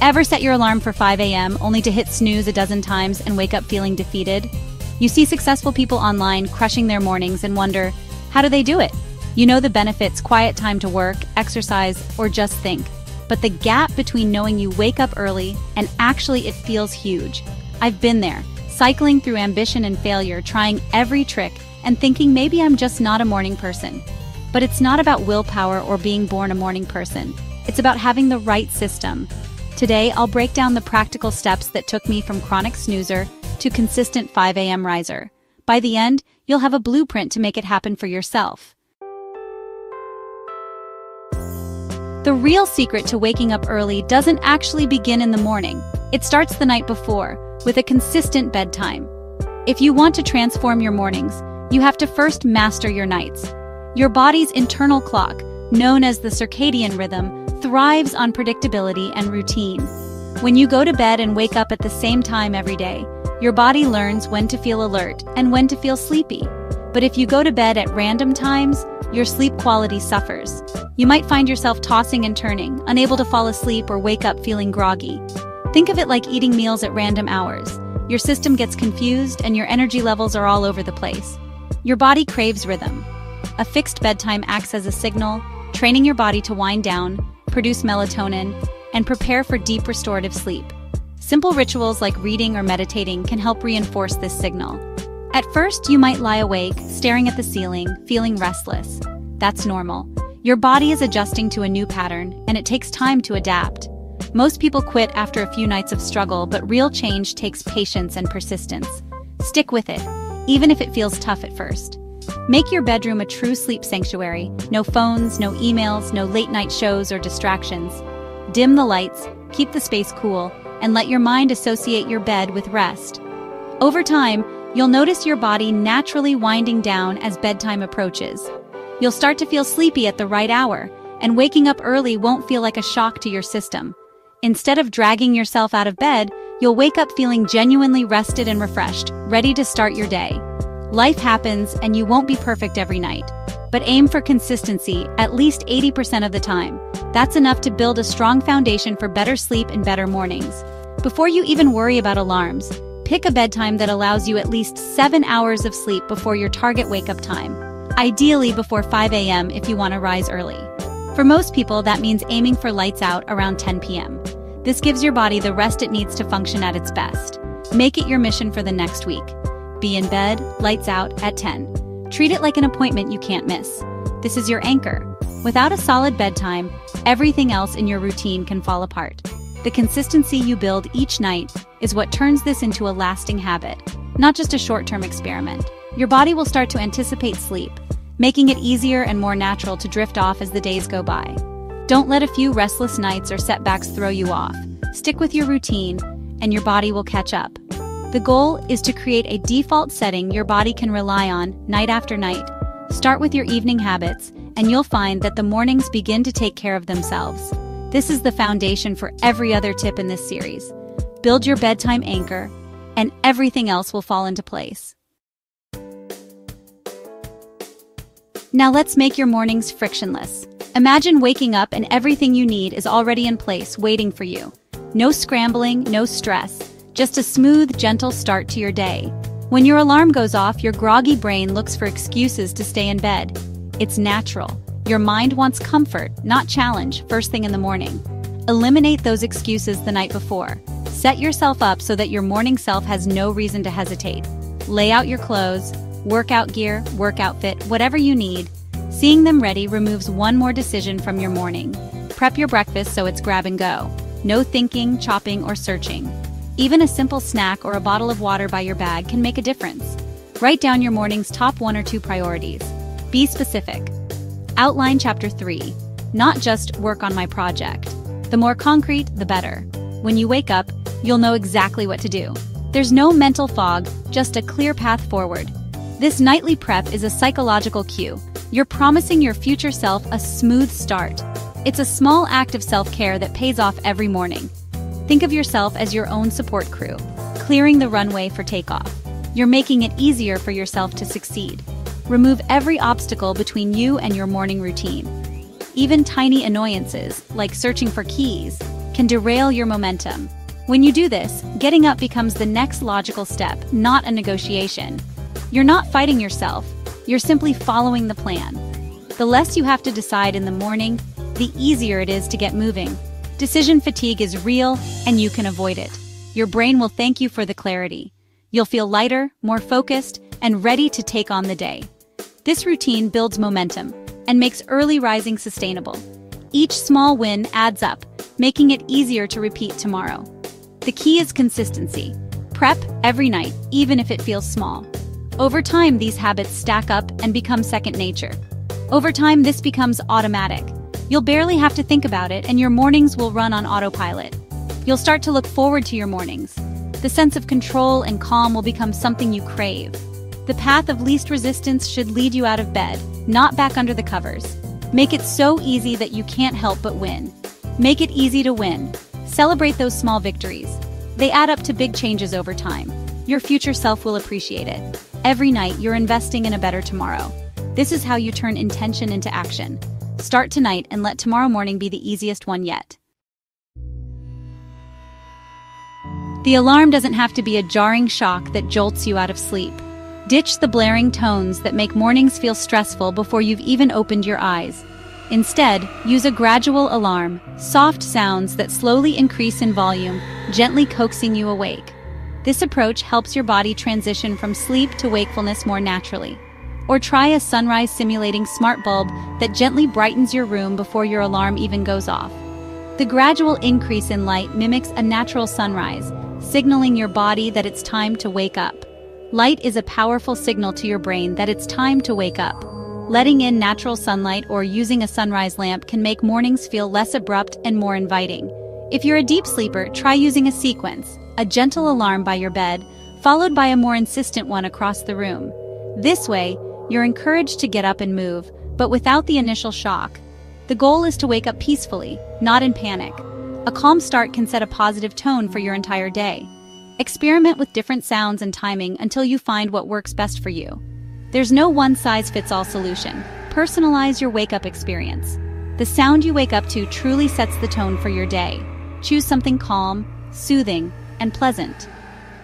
Ever set your alarm for 5 a.m. only to hit snooze a dozen times and wake up feeling defeated? You see successful people online crushing their mornings and wonder, how do they do it? You know the benefits: quiet time to work, exercise, or just think. But the gap between knowing you wake up early and actually it feels huge. I've been there, cycling through ambition and failure, trying every trick and thinking maybe I'm just not a morning person. But it's not about willpower or being born a morning person. It's about having the right system. Today, I'll break down the practical steps that took me from chronic snoozer to consistent 5 a.m. riser. By the end, you'll have a blueprint to make it happen for yourself. The real secret to waking up early doesn't actually begin in the morning. It starts the night before, with a consistent bedtime. If you want to transform your mornings, you have to first master your nights. Your body's internal clock, known as the circadian rhythm, thrives on predictability and routine. When you go to bed and wake up at the same time every day, your body learns when to feel alert and when to feel sleepy. But if you go to bed at random times, your sleep quality suffers. You might find yourself tossing and turning, unable to fall asleep or wake up feeling groggy. Think of it like eating meals at random hours. Your system gets confused and your energy levels are all over the place. Your body craves rhythm. A fixed bedtime acts as a signal, training your body to wind down, produce melatonin, and prepare for deep restorative sleep. Simple rituals like reading or meditating can help reinforce this signal. At first, you might lie awake, staring at the ceiling, feeling restless. That's normal. Your body is adjusting to a new pattern, and it takes time to adapt. Most people quit after a few nights of struggle, but real change takes patience and persistence. Stick with it, even if it feels tough at first. Make your bedroom a true sleep sanctuary. No phones, no emails, no late-night shows or distractions. Dim the lights, keep the space cool, and let your mind associate your bed with rest. Over time, you'll notice your body naturally winding down as bedtime approaches. You'll start to feel sleepy at the right hour, and waking up early won't feel like a shock to your system. Instead of dragging yourself out of bed, you'll wake up feeling genuinely rested and refreshed, ready to start your day. Life happens and you won't be perfect every night, but aim for consistency at least 80% of the time. That's enough to build a strong foundation for better sleep and better mornings. Before you even worry about alarms, pick a bedtime that allows you at least 7 hours of sleep before your target wake-up time. Ideally before 5 a.m. if you want to rise early. For most people, that means aiming for lights out around 10 p.m. This gives your body the rest it needs to function at its best. Make it your mission for the next week. Be in bed, lights out, at 10. Treat it like an appointment you can't miss. This is your anchor. Without a solid bedtime, everything else in your routine can fall apart. The consistency you build each night is what turns this into a lasting habit, not just a short-term experiment. Your body will start to anticipate sleep, making it easier and more natural to drift off as the days go by. Don't let a few restless nights or setbacks throw you off. Stick with your routine, and your body will catch up. The goal is to create a default setting your body can rely on night after night. Start with your evening habits, and you'll find that the mornings begin to take care of themselves. This is the foundation for every other tip in this series. Build your bedtime anchor, and everything else will fall into place. Now let's make your mornings frictionless. Imagine waking up and everything you need is already in place, waiting for you. No scrambling, no stress. Just a smooth, gentle start to your day. When your alarm goes off, your groggy brain looks for excuses to stay in bed. It's natural. Your mind wants comfort, not challenge, first thing in the morning. Eliminate those excuses the night before. Set yourself up so that your morning self has no reason to hesitate. Lay out your clothes, workout gear, work outfit, whatever you need. Seeing them ready removes one more decision from your morning. Prep your breakfast so it's grab and go. No thinking, chopping, or searching. Even a simple snack or a bottle of water by your bag can make a difference. Write down your morning's top 1 or 2 priorities. Be specific. Outline Chapter 3. Not just work on my project. The more concrete, the better. When you wake up, you'll know exactly what to do. There's no mental fog, just a clear path forward. This nightly prep is a psychological cue. You're promising your future self a smooth start. It's a small act of self-care that pays off every morning. Think of yourself as your own support crew, clearing the runway for takeoff. You're making it easier for yourself to succeed. Remove every obstacle between you and your morning routine. Even tiny annoyances, like searching for keys, can derail your momentum. When you do this, getting up becomes the next logical step, not a negotiation. You're not fighting yourself, you're simply following the plan. The less you have to decide in the morning, the easier it is to get moving. Decision fatigue is real, and you can avoid it. Your brain will thank you for the clarity. You'll feel lighter, more focused, and ready to take on the day. This routine builds momentum and makes early rising sustainable. Each small win adds up, making it easier to repeat tomorrow. The key is consistency. Prep every night, even if it feels small. Over time, these habits stack up and become second nature. Over time, this becomes automatic. You'll barely have to think about it, and your mornings will run on autopilot. You'll start to look forward to your mornings. The sense of control and calm will become something you crave. The path of least resistance should lead you out of bed, not back under the covers. Make it so easy that you can't help but win. Make it easy to win. Celebrate those small victories. They add up to big changes over time. Your future self will appreciate it. Every night, you're investing in a better tomorrow. This is how you turn intention into action. Start tonight and let tomorrow morning be the easiest one yet. The alarm doesn't have to be a jarring shock that jolts you out of sleep. Ditch the blaring tones that make mornings feel stressful before you've even opened your eyes. Instead, use a gradual alarm, soft sounds that slowly increase in volume, gently coaxing you awake. This approach helps your body transition from sleep to wakefulness more naturally. Or try a sunrise simulating smart bulb that gently brightens your room before your alarm even goes off. The gradual increase in light mimics a natural sunrise, signaling your body that it's time to wake up. Light is a powerful signal to your brain that it's time to wake up. Letting in natural sunlight or using a sunrise lamp can make mornings feel less abrupt and more inviting. If you're a deep sleeper, try using a sequence, a gentle alarm by your bed, followed by a more insistent one across the room. This way, you're encouraged to get up and move, but without the initial shock. The goal is to wake up peacefully, not in panic. A calm start can set a positive tone for your entire day. Experiment with different sounds and timing until you find what works best for you. There's no one-size-fits-all solution. Personalize your wake-up experience. The sound you wake up to truly sets the tone for your day. Choose something calm, soothing, and pleasant.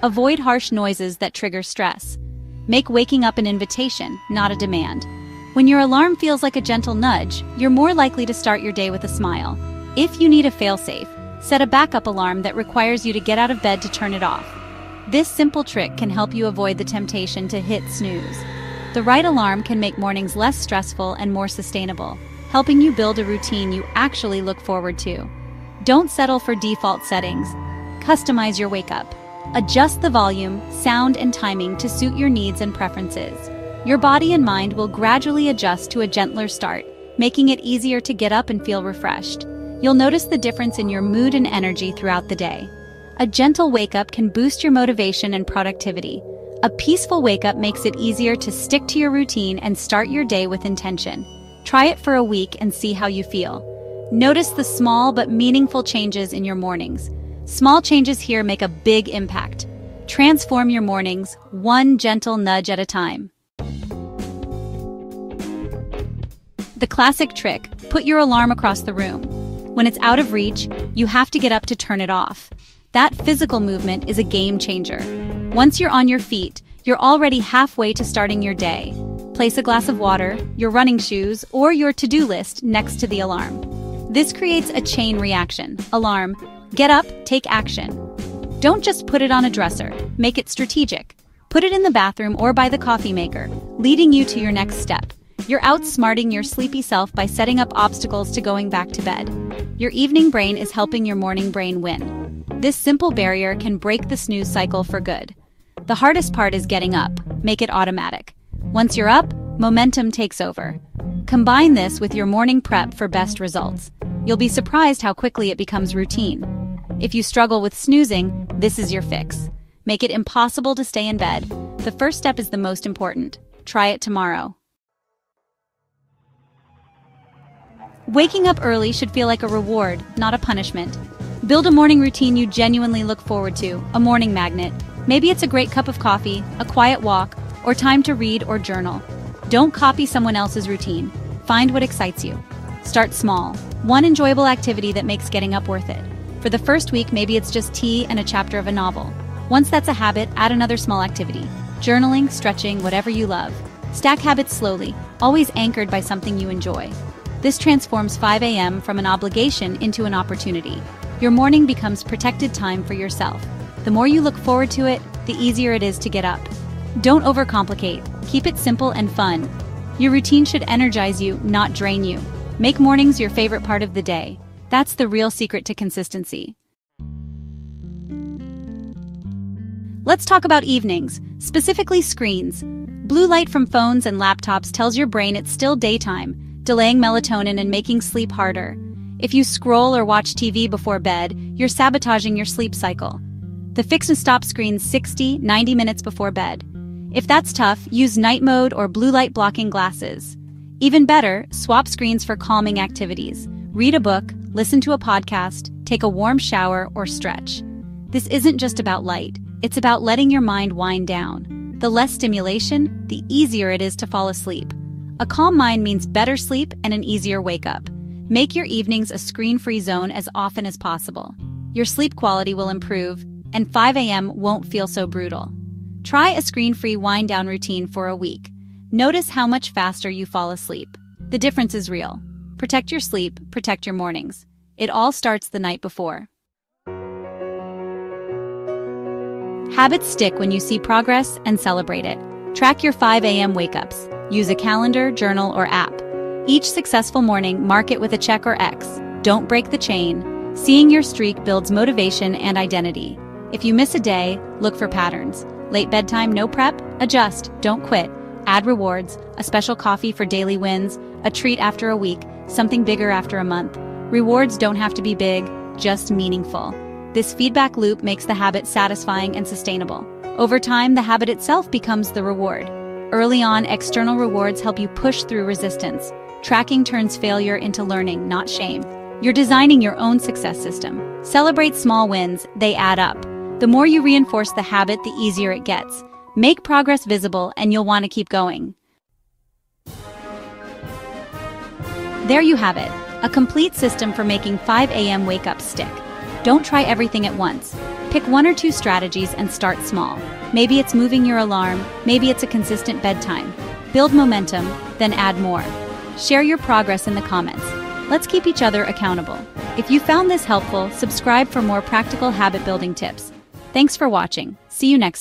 Avoid harsh noises that trigger stress. Make waking up an invitation, not a demand. When your alarm feels like a gentle nudge, you're more likely to start your day with a smile. If you need a fail-safe, set a backup alarm that requires you to get out of bed to turn it off. This simple trick can help you avoid the temptation to hit snooze. The right alarm can make mornings less stressful and more sustainable, helping you build a routine you actually look forward to. Don't settle for default settings. Customize your wake-up. Adjust the volume, sound, and timing to suit your needs and preferences. Your body and mind will gradually adjust to a gentler start, making it easier to get up and feel refreshed. You'll notice the difference in your mood and energy throughout the day. A gentle wake-up can boost your motivation and productivity. A peaceful wake-up makes it easier to stick to your routine and start your day with intention. Try it for a week and see how you feel. Notice the small but meaningful changes in your mornings. Small changes here make a big impact. Transform your mornings, one gentle nudge at a time. The classic trick: put your alarm across the room. When it's out of reach, you have to get up to turn it off. That physical movement is a game changer. Once you're on your feet, you're already halfway to starting your day. Place a glass of water, your running shoes, or your to-do list next to the alarm. This creates a chain reaction. Alarm, get up, take action. Don't just put it on a dresser, make it strategic. Put it in the bathroom or by the coffee maker, leading you to your next step. You're outsmarting your sleepy self by setting up obstacles to going back to bed. Your evening brain is helping your morning brain win. This simple barrier can break the snooze cycle for good. The hardest part is getting up. Make it automatic. Once you're up, momentum takes over. Combine this with your morning prep for best results. You'll be surprised how quickly it becomes routine. If you struggle with snoozing, this is your fix. Make it impossible to stay in bed. The first step is the most important. Try it tomorrow. Waking up early should feel like a reward, not a punishment. Build a morning routine you genuinely look forward to, a morning magnet. Maybe it's a great cup of coffee, a quiet walk, or time to read or journal. Don't copy someone else's routine. Find what excites you. Start small. One enjoyable activity that makes getting up worth it. For the first week, maybe it's just tea and a chapter of a novel. Once that's a habit, add another small activity. Journaling, stretching, whatever you love. Stack habits slowly, always anchored by something you enjoy. This transforms 5 a.m. from an obligation into an opportunity. Your morning becomes protected time for yourself. The more you look forward to it, the easier it is to get up. Don't overcomplicate. Keep it simple and fun. Your routine should energize you, not drain you. Make mornings your favorite part of the day. That's the real secret to consistency. Let's talk about evenings, specifically screens. Blue light from phones and laptops tells your brain it's still daytime, delaying melatonin and making sleep harder. If you scroll or watch TV before bed, you're sabotaging your sleep cycle. The fix and stop screens 60-90 minutes before bed. If that's tough, use night mode or blue light blocking glasses. Even better, swap screens for calming activities. Read a book, listen to a podcast, take a warm shower, or stretch. This isn't just about light, it's about letting your mind wind down. The less stimulation, the easier it is to fall asleep. A calm mind means better sleep and an easier wake-up. Make your evenings a screen-free zone as often as possible. Your sleep quality will improve, and 5 a.m. won't feel so brutal. Try a screen-free wind-down routine for a week. Notice how much faster you fall asleep. The difference is real. Protect your sleep, protect your mornings. It all starts the night before. Habits stick when you see progress and celebrate it. Track your 5 a.m. wake-ups. Use a calendar, journal, or app. Each successful morning, mark it with a check or X. Don't break the chain. Seeing your streak builds motivation and identity. If you miss a day, look for patterns. Late bedtime, no prep? Adjust, don't quit. Add rewards, a special coffee for daily wins, a treat after a week, something bigger after a month. Rewards don't have to be big, just meaningful. This feedback loop makes the habit satisfying and sustainable. Over time, the habit itself becomes the reward. Early on, external rewards help you push through resistance. Tracking turns failure into learning, not shame. You're designing your own success system. Celebrate small wins, they add up. The more you reinforce the habit, the easier it gets. Make progress visible, and you'll want to keep going. There you have it, a complete system for making 5 a.m. wake-up stick. Don't try everything at once. Pick 1 or 2 strategies and start small. Maybe it's moving your alarm, maybe it's a consistent bedtime. Build momentum, then add more. Share your progress in the comments. Let's keep each other accountable. If you found this helpful, subscribe for more practical habit-building tips. Thanks for watching. See you next time.